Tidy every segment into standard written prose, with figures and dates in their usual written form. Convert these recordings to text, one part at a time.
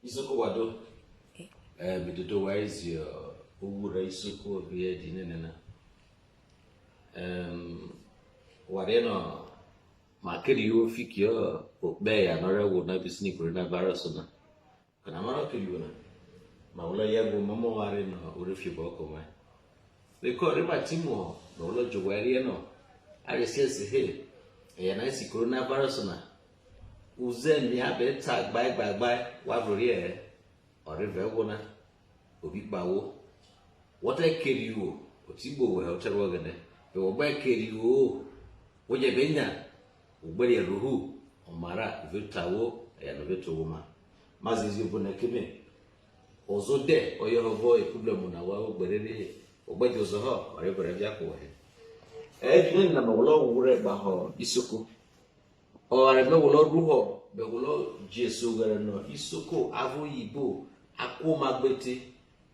Isoko wado bidodo wise owura isoko biye dinenena wade no makeri yo fikio be ya no rewo na bisni coronavirus na kana mara kiri na ma wala yago mamo ware no orefi boko ma because reba timo no wala jowari no I say hey ya na si coronavirus na uzen ya beta bye wa brori ọrịa egwu na obi kpawo wọta ekeri o otigbo we hotel wagane be wo ba ekeri o woje benya ugbere ruhu omara vetawo ya no veto ma mazizi bu na keme ozo de oyohovo e problem na wa ogberere ogbejo zo ho ọrịa bere bia ko he jine na mawlo wure ba ho isoko ọrịa me wolo ruho be wolo jesu gere no isoko avo yibo akomagbete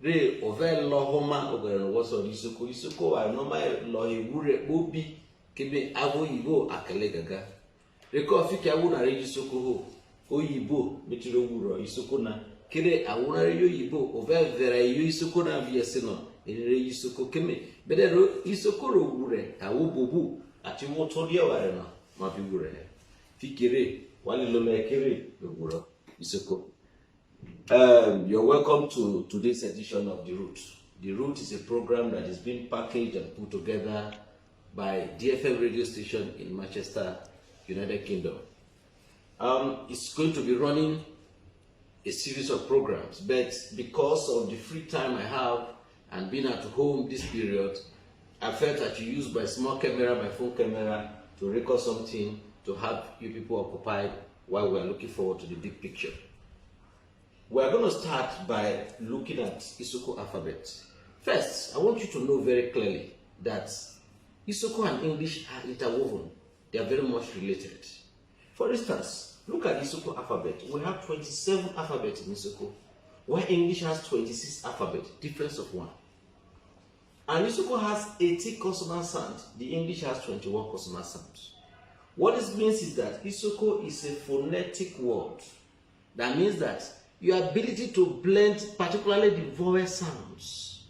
re ove lohoma ogere woso isoko wa no ma lo ewure obi kebe avo yibo akele gaga re ko fiki awu na re isoko ho oyibo mitiro wuro isoko na kede awu na re oyibo ove vere yo isoko na viese no re isoko keme bede ro isoko ro wure awu bobu ati woto rie ware no ma bi wure fikire wale lo mekere wuro isoko. You're welcome to today's edition of The Root. The Root is a program that is being packaged and put together by DFM radio station in Manchester, United Kingdom. It's going to be running a series of programs, but because of the free time I have and being at home this period, I felt I should use my small camera, my phone camera, to record something to have you people occupied while we are looking forward to the big picture. We're going to start by looking at Isoko alphabet. First, I want you to know very clearly that Isoko and English are interwoven. They are very much related. For instance, look at Isoko alphabet. We have 27 alphabets in Isoko, while English has 26 alphabets, difference of 1. And Isoko has 80 consonant sounds. The English has 21 consonant sounds. What this means is that Isoko is a phonetic word. That means that your ability to blend, particularly the vowel sounds,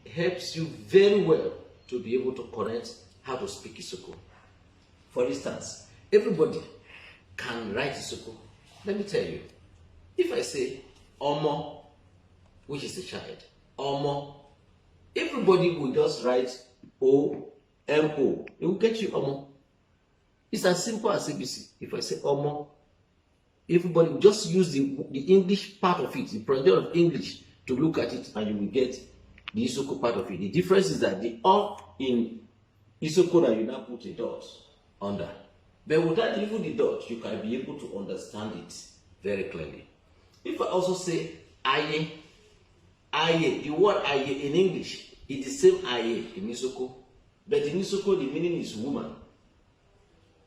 helps you very well to be able to connect how to speak Isoko. For instance, everybody can write Isoko. Let me tell you, if I say Omo, which is the child, Omo, everybody will just write O-M-O. It will get you Omo. It's as simple as ABC. If I say Omo, everybody will just use the English part of it, the pronunciation of English, to look at it, and you will get the Isoko part of it. The difference is that the O in Isoko that you now put a dot under. But without even the dot, you can be able to understand it very clearly. If I also say Aye, the word Aye in English is the same Aye in Isoko, but in Isoko the meaning is woman.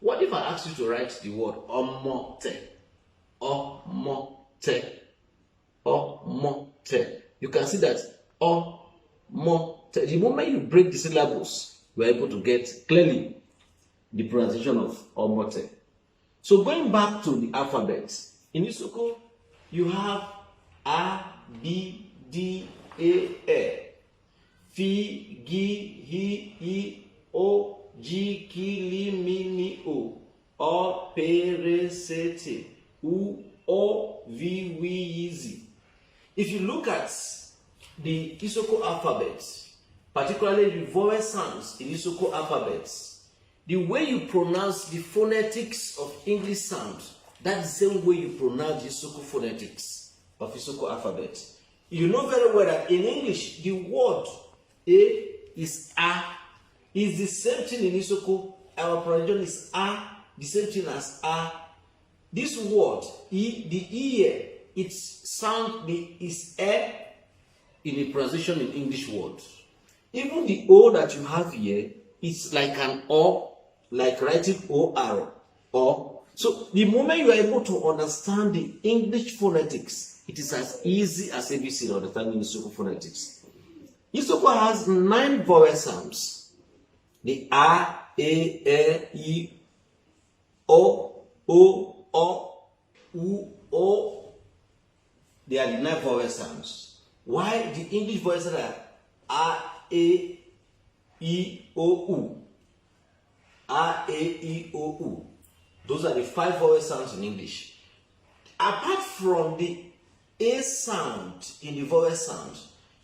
What if I ask you to write the word Omote? Omote. Omote. You can see that Omote. The moment you break the syllables, we are able to get clearly the pronunciation of Omote. So going back to the alphabet, in Isoko, you have A, B, D, A, E, F, G, H, I, O, G, K, L, M, N, O, P, R, S, T, U, O, V, W, Z. If you look at the Isoko alphabet, particularly the vowel sounds in Isoko alphabets, the way you pronounce the phonetics of English sounds, that's the same way you pronounce the Isoko phonetics of Isoko alphabet. You know very well that in English, the word A is A. Is the same thing in Isoko. Our pronunciation is A, the same thing as A. This word, E, the E, its sound is E in the pronunciation in English words. Even the O that you have here is like an O, like writing O-R, O. So the moment you are able to understand the English phonetics, it is as easy as ABC understanding Isoko phonetics. Isoko has 9 vowel sounds. The A, E, I, O, U, O, they are the 9 vowel sounds. Why the English voices are A, E, O, U. A, E, O, U. Those are the 5 vowel sounds in English. Apart from the A sound in the vowel sound,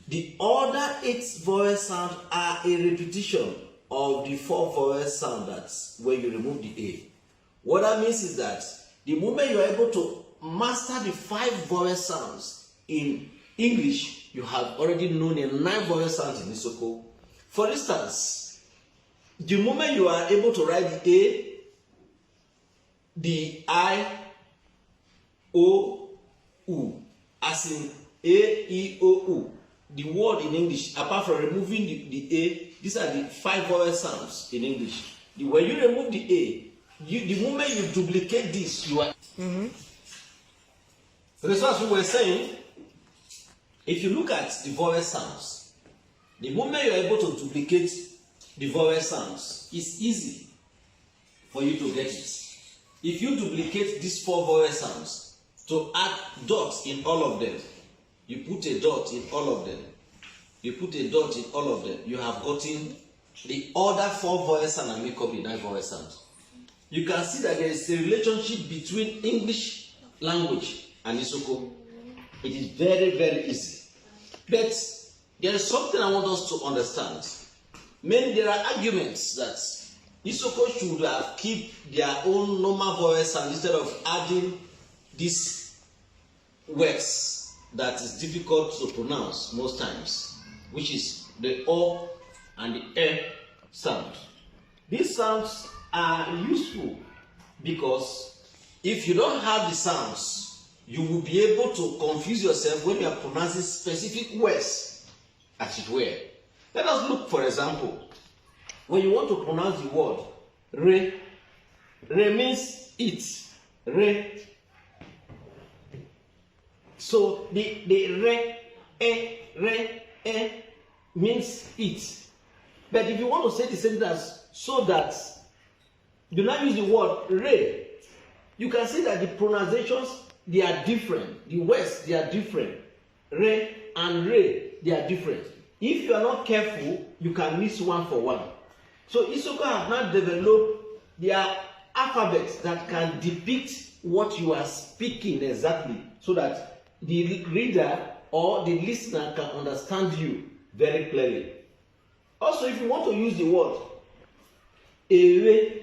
the other 8 vowel sounds are a repetition of the 4 vowel sound that's when you remove the A. What that means is that the moment you are able to master the 5 vowel sounds in English, you have already known the 9 vowel sounds in Isoko. For instance, the moment you are able to write the A, the I, O, U, as in A, E, O, U, the word in English, apart from removing the A, these are the 5 vowel sounds in English. When you remove the A, the moment you duplicate this, you are. So that's what we were saying. If you look at the vowel sounds, the moment you are able to duplicate the vowel sounds, it's easy for you to get it. If you duplicate these 4 vowel sounds to add dots in all of them, you put a dot in all of them, you put a dot in all of them, you have gotten the other 4 vowel sounds and make up the 9 vowel sounds. You can see that there is a relationship between English language and Isoko. It is very, very easy. But there is something I want us to understand. There are arguments that Isoko should have kept their own normal vowel sound instead of adding these words that is difficult to pronounce most times, which is the O and the E sound. These sounds are useful because if you don't have the sounds, you will be able to confuse yourself when you are pronouncing specific words, as it were. Let us look, for example, when you want to pronounce the word re, re means eat, re. So the re, means eat. But if you want to say the same as so that, do not use the word re. You can see that the pronunciations, they are different. The words, they are different. Re and re, they are different. If you are not careful, you can miss one for one. So Isoko have now developed their alphabets that can depict what you are speaking exactly, so that the reader or the listener can understand you very clearly. Also, if you want to use the word ewe,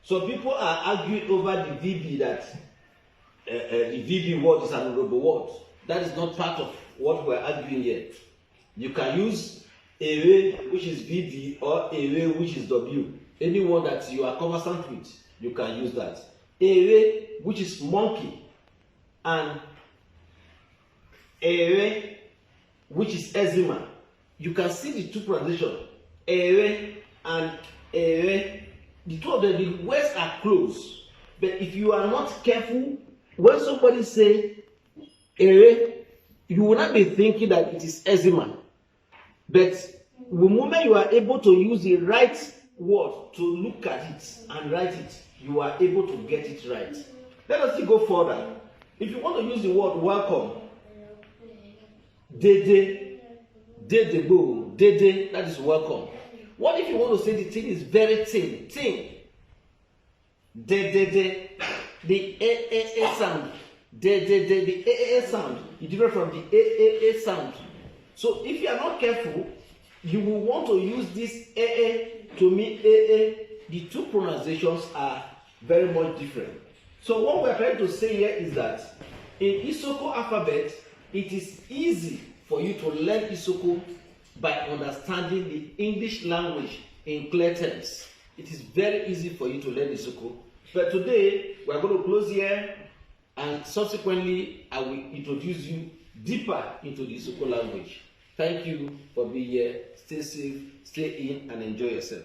some people are arguing over the VB that the VB word is an honorable word. That is not part of what we're arguing here. You can use ewe, which is VB, or ewe, which is W. Anyone that you are conversant with, you can use that. Ewe, which is monkey, and ewe, which is eczema. You can see the two pronunciations, ewe and ewe. The two of them, the words are close. But if you are not careful, when somebody say ewe, you will not be thinking that it is eczema. But the moment you are able to use the right word to look at it and write it, you are able to get it right. Let us go further. If you want to use the word welcome, dede, dedebo, dede, that is welcome. What if you want to say the thing is very thin, de, the a sound, the a sound is different from the a sound. So if you are not careful, you will want to use this a to mean a. The two pronunciations are very much different. So what we are trying to say here is that in Isoko alphabet, it is easy for you to learn Isoko by understanding the English language in clear terms. It is very easy for you to learn Isoko. But today, we are going to close here, and subsequently, I will introduce you deeper into the Isoko language. Thank you for being here. Stay safe, stay in, and enjoy yourself.